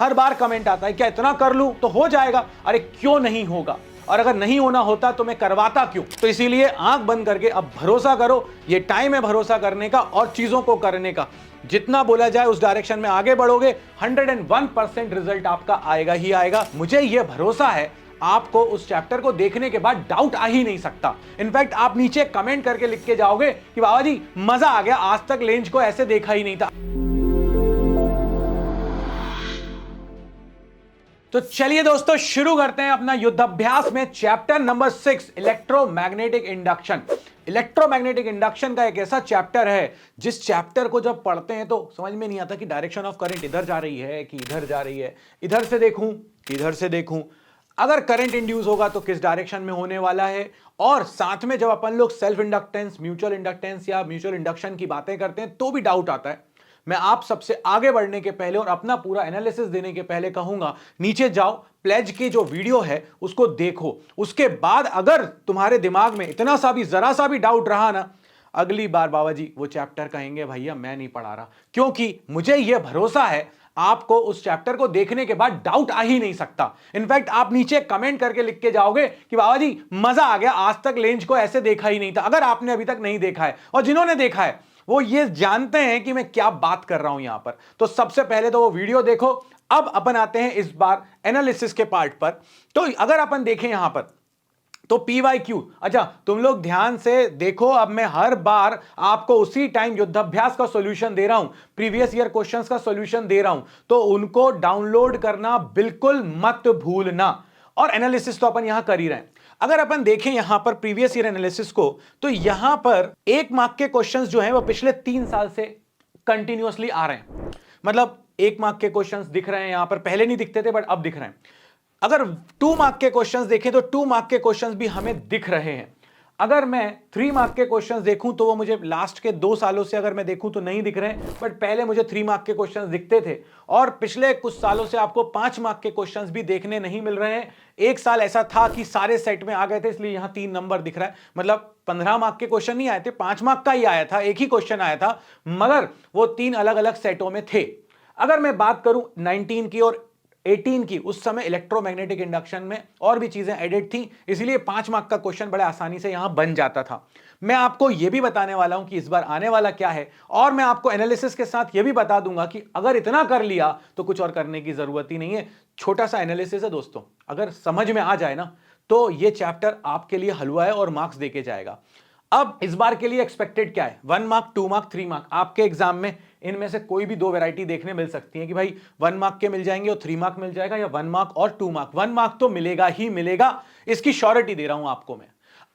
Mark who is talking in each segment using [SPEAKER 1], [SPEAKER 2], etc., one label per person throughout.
[SPEAKER 1] हर बार comment आता है क्या इतना कर लूं तो हो जाएगा, अरे क्यों नहीं होगा, और अगर नहीं होना होता तो मैं करवाता क्यों। तो इसीलिए आंख बंद करके अब भरोसा करो, ये टाइम है भरोसा करने का और चीजों को करने का। जितना बोला जाए उस डायरेक्शन में आगे बढ़ोगे, 101% रिजल्ट आपका आएगा ही आएगा। मुझे यह भरोसा है आपको उस चैप्टर को देखने के बाद डाउट आ ही नहीं सकता। इनफैक्ट आप नीचे कमेंट करके लिख के जाओगे कि बाबा जी मजा आ गया, आज तक लेंज को ऐसे देखा ही नहीं था। तो चलिए दोस्तों शुरू करते हैं अपना युद्धाभ्यास में chapter number 6 electromagnetic induction. Electromagnetic induction का एक ऐसा चैप्टर है जिस चैप्टर को जब पढ़ते हैं तो समझ में नहीं आता कि डायरेक्शन ऑफ करंट इधर जा रही है कि इधर जा रही है, इधर से देखूं कि इधर से देखूं, अगर करंट इंड्यूस होगा तो किस डायरेक्शन में होने वाला है। और साथ में जब अपन लोग सेल्फ इंडक्टेंस, म्यूचुअल इंडक्टेंस या म्यूचुअल इंडक्शन की बातें करते हैं तो भी डाउट आता है। मैं आप सबसे आगे बढ़ने के पहले और अपना पूरा एनालिसिस देने के पहले कहूंगा नीचे जाओ, प्लेज की जो वीडियो है उसको देखो, उसके बाद अगर तुम्हारे दिमाग में इतना सा भी जरा सा भी डाउट रहा ना, अगली बार बाबा जी वो चैप्टर कहेंगे भैया मैं नहीं पढ़ा रहा, क्योंकि मुझे यह भरोसा है आपको उस चैप्टर को देखने के बाद डाउट आ ही नहीं सकता। इनफैक्ट आप नीचे कमेंट करके लिख के जाओगे कि बाबा जी मजा आ गया, आज तक लेंज को ऐसे देखा ही नहीं था। अगर आपने अभी तक नहीं देखा है और जिन्होंने देखा है वो ये जानते हैं कि मैं क्या बात कर रहा हूं यहां पर, तो सबसे पहले तो वो वीडियो देखो। अब अपन आते हैं इस बार एनालिसिस के पार्ट पर। तो अगर अपन देखें यहां पर तो PYQ, अच्छा तुम लोग ध्यान से देखो, अब मैं हर बार आपको उसी टाइम युद्धाभ्यास का सॉल्यूशन दे रहा हूं, प्रीवियस ईयर क्वेश्चंस का सॉल्यूशन दे रहा हूं, तो उनको डाउनलोड करना बिल्कुल मत भूलना। और एनालिसिस तो अपन यहां कर ही रहे हैं। अगर अपन देखें यहां पर प्रीवियस ईयर एनालिसिस को, तो यहां पर 1 मार्क के क्वेश्चंस जो हैं वो पिछले 3 साल से कंटिन्यूअसली आ रहे हैं। मतलब 1 मार्क के क्वेश्चंस दिख रहे हैं यहां पर, पहले नहीं दिखते थे बट अब दिख रहे हैं। अगर 2 मार्क के क्वेश्चंस देखें तो 2 मार्क के क्वेश्चंस भी हमें दिख रहे हैं। अगर मैं 3 मार्क के क्वेश्चंस देखूं तो वो मुझे लास्ट के 2 सालों से अगर मैं देखूं तो नहीं दिख रहे हैं, बट पहले मुझे 3 मार्क के क्वेश्चंस दिखते थे। और पिछले कुछ सालों से आपको 5 मार्क के क्वेश्चंस भी देखने नहीं मिल रहे हैं। एक साल ऐसा था कि सारे सेट में आ गए थे, इसलिए यहां 3 नंबर दिख रहा है। मतलब 15 मार्क के क्वेश्चन नहीं आए थे, 5 मार्क का ही आया था, एक ही क्वेश्चन आया था, मगर वो 3 अलग अलग सेटों में थे। अगर मैं बात करूं 19 की और 18 की, उस समय इलेक्ट्रोमैग्नेटिक इंडक्शन में और भी चीजें एडेड थी, इसलिए 5 मार्क का क्वेश्चन बड़े आसानी से यहां बन जाता था। मैं आपको यह भी बताने वाला हूं कि इस बार आने वाला क्या है, और मैं आपको एनालिसिस के साथ यह भी बता दूंगा कि अगर इतना कर लिया तो कुछ और करने की जरूरत ही नहीं है। छोटा सा एनालिसिस है दोस्तों, अगर समझ में आ जाए ना तो यह चैप्टर आपके लिए हलवा है और मार्क्स देके जाएगा। अब इस बार के लिए एक्सपेक्टेड क्या है, 1 मार्क, 2 मार्क, 3 मार्क, आपके एग्जाम में इनमें से कोई भी 2 वैरायटी देखने मिल सकती है कि भाई 1 मार्क के मिल जाएंगे और 3 मार्क मिल जाएगा, या 1 मार्क और 2 मार्क। 1 मार्क तो मिलेगा ही मिलेगा, इसकी श्योरिटी दे रहा हूं आपको मैं।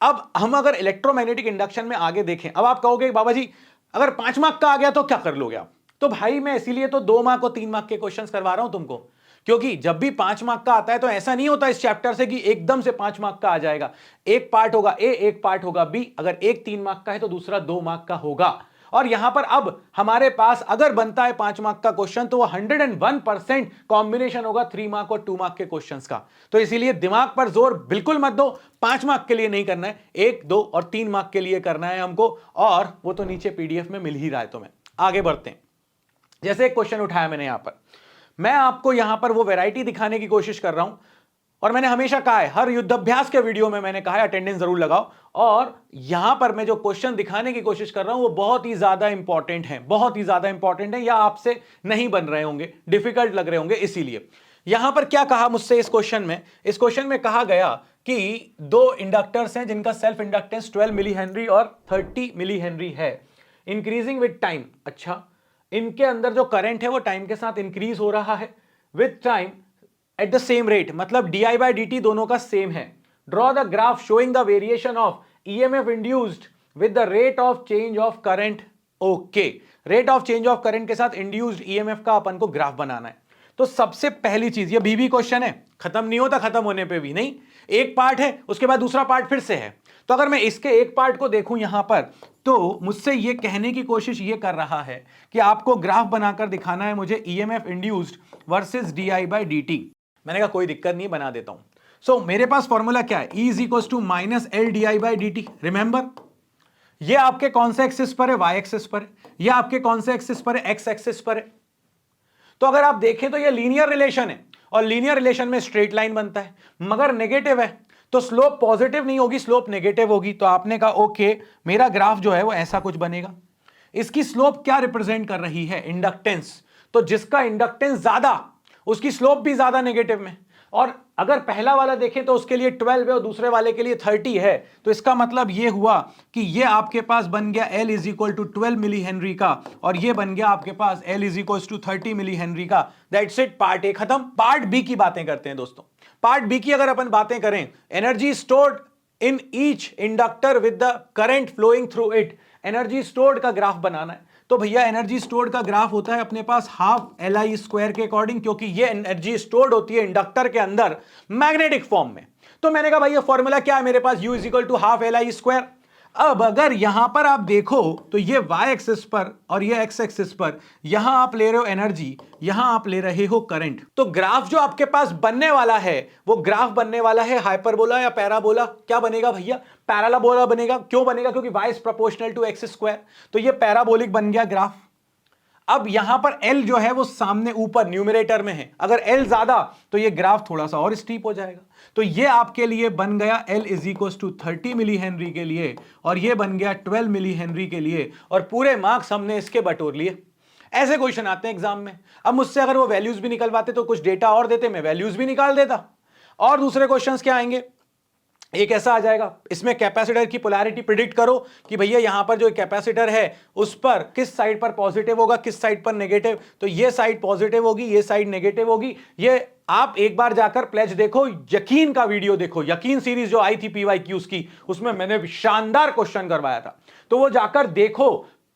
[SPEAKER 1] अब हम अगर इलेक्ट्रोमैग्नेटिक इंडक्शन में आगे देखें, अब आप कहोगे बाबा जी अगर 5 मार्क का आ गया तो क्या कर लोगे आप, तो भाई मैं इसीलिए तो 2 मार्क और 3 मार्क के क्वेश्चंस करवा रहा हूं तुमको, क्योंकि जब भी 5 मार्क का आता है तो ऐसा नहीं होता इस चैप्टर से कि एकदम से 5 मार्क का आ जाएगा। एक पार्ट होगा ए, एक पार्ट होगा बी, अगर एक 3 मार्क का है तो दूसरा 2 मार्क का होगा। और यहां पर अब हमारे पास अगर बनता है 5 मार्क का क्वेश्चन तो वो 101% कॉम्बिनेशन होगा 3 मार्क और 2 मार्क के क्वेश्चंस का। तो इसीलिए दिमाग पर जोर बिल्कुल मत दो, 5 मार्क के लिए नहीं करना है, 1, 2 और 3 मार्क के लिए करना है हमको, और वो तो नीचे PDF में मिल ही रहा है। तो मैं आगे बढ़ते हैं। जैसे एक क्वेश्चन उठाया मैंने यहां पर, मैं आपको यहां पर वो वैरायटी दिखाने की कोशिश कर रहा हूं, और मैंने हमेशा कहा है, हर युद्धाभ्यास के वीडियो में मैंने कहा है अटेंडेंस जरूर लगाओ, और यहां पर मैं जो क्वेश्चन दिखाने की कोशिश कर रहा हूं वो बहुत ही ज्यादा इंपॉर्टेंट है, बहुत ही ज्यादा इंपॉर्टेंट है, या आपसे नहीं बन रहे होंगे, डिफिकल्ट लग रहे होंगे। इसीलिए यहां पर क्या कहा मुझसे इस क्वेश्चन में, इस क्वेश्चन में कहा गया कि 2 इंडक्टर्स हैं जिनका सेल्फ इंडक्टेंस 12 मिली हेनरी और 30 मिली हेनरी है, इंक्रीजिंग विद टाइम। अच्छा, इनके अंदर जो करंट है वो टाइम के साथ इंक्रीज हो रहा है with time at the same rate, मतलब di/dt दोनों का सेम है। Draw the graph showing the variation of EMF induced with the rate of change of current. Okay, rate of change of current के साथ induced EMF का अपन को graph बनाना है। तो सबसे पहली चीज, ये बीबी क्वेश्चन है, खत्म नहीं होता, खत्म होने पे भी नहीं, एक पार्ट है उसके बाद दूसरा पार्ट फिर से है। तो अगर मैं इसके एक पार्ट को देखूं यहां पर, तो मुझसे ये कहने की कोशिश ये कर रहा है कि आपको ग्राफ बनाकर दिखाना है मुझे EMF इंड्यूस्ड वर्सेस di/dt। मैंने कहा कोई दिक्कत नहीं, बना देता हूं। सो मेरे पास फॉर्मूला क्या है, E = -L di/dt। रिमेंबर, ये आपके कौन से एक्सिस पर है, Y एक्सिस पर है, ये आपके कौन से एक्सिस पर है, X एक्सिस पर है। तो अगर आप देखें तो ये लीनियर रिलेशन है, और लीनियर रिलेशन में स्ट्रेट लाइन बनता है, मगर नेगेटिव है तो स्लोप पॉजिटिव नहीं होगी, स्लोप नेगेटिव होगी। तो आपने कहा ओके, मेरा ग्राफ जो है वो ऐसा कुछ बनेगा। इसकी स्लोप क्या रिप्रेजेंट कर रही है? इंडक्टेंस। तो जिसका इंडक्टेंस ज्यादा उसकी स्लोप भी ज्यादा नेगेटिव में। और अगर पहला वाला देखें तो उसके लिए 12 है और दूसरे वाले के लिए 30 है। तो इसका मतलब यह हुआ कि ये आपके पास बन गया L is equal to 12 milli henry का, और ये बन गया आपके पास L is equal to 30 milli henry का। दैट्स इट, पार्ट ए खत्म। पार्ट बी की बातें करते हैं दोस्तों। पार्ट बी की अगर अपन बातें करें, energy stored in each inductor with the current flowing through it, energy stored का ग्राफ बनाना है। तो भैया एनर्जी स्टोर्ड का ग्राफ होता है अपने पास हाफ LI स्क्वायर के अकॉर्डिंग, क्योंकि ये एनर्जी स्टोर्ड होती है इंडक्टर के अंदर मैग्नेटिक फॉर्म में। तो मैंने कहा भाई ये फॉर्मूला क्या है मेरे पास, U is equal to half LI square. अब अगर यहां पर आप देखो तो ये y एक्सिस पर और ये x एक्सिस पर, यहां आप ले रहे हो एनर्जी, यहां आप ले रहे हो करंट। तो ग्राफ जो आपके पास बनने वाला है वो ग्राफ बनने वाला है हाइपरबोला या पैराबोला। क्या बनेगा भैया? पैराबोला बनेगा। क्यों बनेगा? क्योंकि y is proportional to x square. तो ये पैराबोलिक बन गया ग्राफ। अब यहां पर L जो है वो सामने ऊपर न्यूमरेटर में है, अगर L ज्यादा तो ये ग्राफ थोड़ा सा और स्टीप हो जाएगा। तो ये आपके लिए बन गया L is equal to 30 milli henry के लिए, और ये बन गया 12 मिली हेनरी के लिए, और पूरे मार्क्स हमने इसके बटोर लिए। ऐसे क्वेश्चन आते हैं एग्जाम में। अब मुझसे अगर वो वैल्यूज भी निकलवाते तो कुछ डेटा और देते, मैं वैल्यूज भी निकाल देता। और दूसरे क्वेश्चंस क्या आएंगे, एक ऐसा आ जाएगा, इसमें कैपेसिटर की पोलैरिटी प्रिडिक्ट करो कि भैया यहां पर जो कैपेसिटर है उस पर किस साइड पर पॉजिटिव होगा, किस साइड पर नेगेटिव। तो ये साइड पॉजिटिव होगी, ये साइड नेगेटिव होगी। ये आप एक बार जाकर प्लेज देखो, यकीन का वीडियो देखो, यकीन सीरीज जो आई थी PYQs की, उसमें मैंने शानदार क्वेश्चन करवाया था। तो वो जाकर देखो,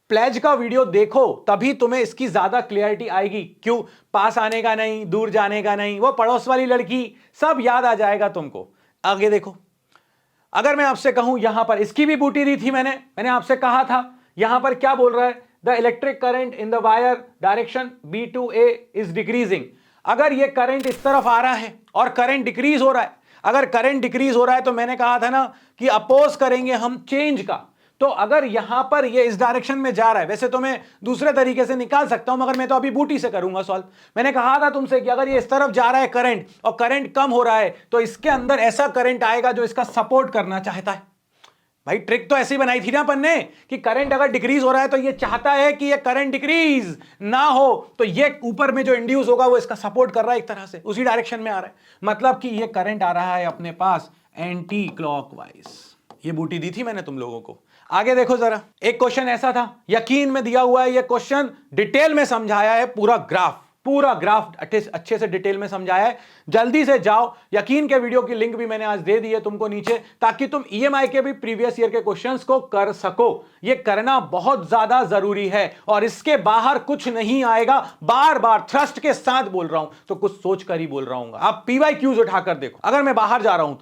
[SPEAKER 1] प्लेज का वीडियो देखो, तभी तुम्हें इसकी ज्यादा क्लियरिटी आएगी। क्यों? पास आने का नहीं, दूर जाने का नहीं, वो पड़ोस वाली लड़की, सब याद आ जाएगा तुमको। आगे देखो, अगर मैं आपसे कहूं यहां पर, इसकी भी बूटी दी थी मैंने आपसे कहा था, यहां पर क्या बोल रहा है, the electric current in the wire direction B2A is decreasing. अगर ये करंट इस तरफ आ रहा है और करंट डिक्रीज हो रहा है, अगर करंट डिक्रीज हो रहा है तो मैंने कहा था ना कि अपोज करेंगे हम चेंज का। तो अगर यहां पर ये इस डायरेक्शन में जा रहा है, वैसे तो मैं दूसरे तरीके से निकाल सकता हूं, मगर मैं तो अभी बूटी से करूंगा सॉल्व। मैंने कहा था तुमसे कि अगर ये इस तरफ जा रहा है करंट और करंट कम हो रहा है तो इसके अंदर ऐसा करंट आएगा जो इसका सपोर्ट करना चाहता है। भाई ट्रिक तो ऐसी बनाई थी ना अपन ने कि करंट अगर डिक्रीज हो रहा है तो ये चाहता है कि ये करंट डिक्रीज ना हो, तो ये ऊपर में जो इंड्यूस होगा वो इसका सपोर्ट कर रहा है, एक तरह से उसी डायरेक्शन में आ रहा है। मतलब कि ये करंट आ रहा है अपने पास एंटी क्लॉकवाइज। ये बूटी दी थी मैंने तुम लोगों को। आगे देखो जरा, एक क्वेश्चन ऐसा था, यकीन में दिया हुआ है, ये क्वेश्चन डिटेल में समझाया है, पूरा ग्राफ अच्छे से डिटेल में समझाया है। जल्दी से जाओ, यकीन के वीडियो की लिंक भी मैंने आज दे दी है तुमको नीचे, ताकि तुम EMI के भी प्रीवियस ईयर के क्वेश्चंस को कर सको। ये करना बहुत ज्यादा जरूरी है, और इसके बाहर कुछ नहीं आएगा। बार बार थ्रस्ट के साथ बोल रहा हूं, तो कुछ सोच कर ही बोल रहा हूं। आप PYQs उठाकर देखो, अगर मैं बाहर जा रहा हूं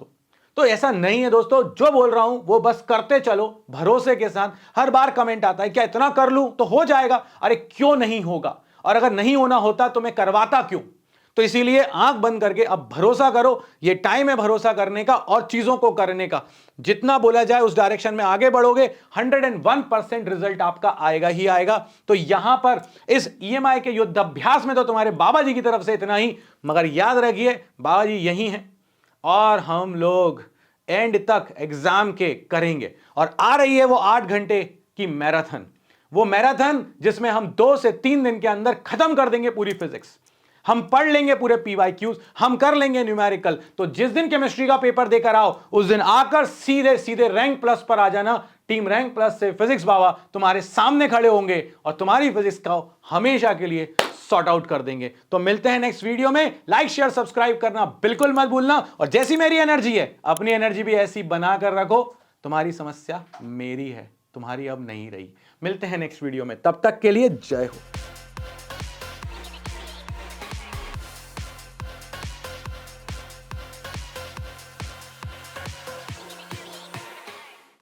[SPEAKER 1] तो ऐसा नहीं है दोस्तों। जो बोल रहा हूं वो बस करते चलो भरोसे के साथ। हर बार कमेंट आता है क्या इतना कर लूं तो हो जाएगा? अरे क्यों नहीं होगा, और अगर नहीं होना होता तो मैं करवाता क्यों? तो इसीलिए आंख बंद करके अब भरोसा करो। ये टाइम है भरोसा करने का और चीजों को करने का। जितना बोला जाए उस डायरेक्शन में आगे बढ़ोगे, 101% रिजल्ट आपका आएगा ही आएगा। तो यहां पर इस EMI के युद्धाभ्यास में तो तुम्हारे बाबा जी की तरफ से इतना ही, मगर याद रखिए बाबा जी यही हैं और हम लोग एंड तक एग्जाम के करेंगे। और आ रही है वो 8 घंटे की मैराथन, वो मैराथन जिसमें हम 2 से 3 दिन के अंदर खत्म कर देंगे पूरी फिजिक्स। हम पढ़ लेंगे पूरे PYQs, हम कर लेंगे न्यूमेरिकल। तो जिस दिन केमिस्ट्री का पेपर देकर आओ उस दिन आकर सीधे सीधे रैंक प्लस पर आ जाना। टीम रैंक प्लस से फिजिक्स बाबा तुम्हारे सामने खड़े होंगे और तुम्हारी फिजिक्स का हमेशा के लिए सॉर्ट आउट कर देंगे। तो मिलते हैं नेक्स्ट वीडियो में। लाइक शेयर सब्सक्राइब करना बिल्कुल मत भूलना, और जैसी मेरी एनर्जी है अपनी एनर्जी भी ऐसी बना कर रखो। तुम्हारी समस्या मेरी है, तुम्हारी अब नहीं रही। मिलते हैं नेक्स्ट वीडियो में, तब तक के लिए जय हो।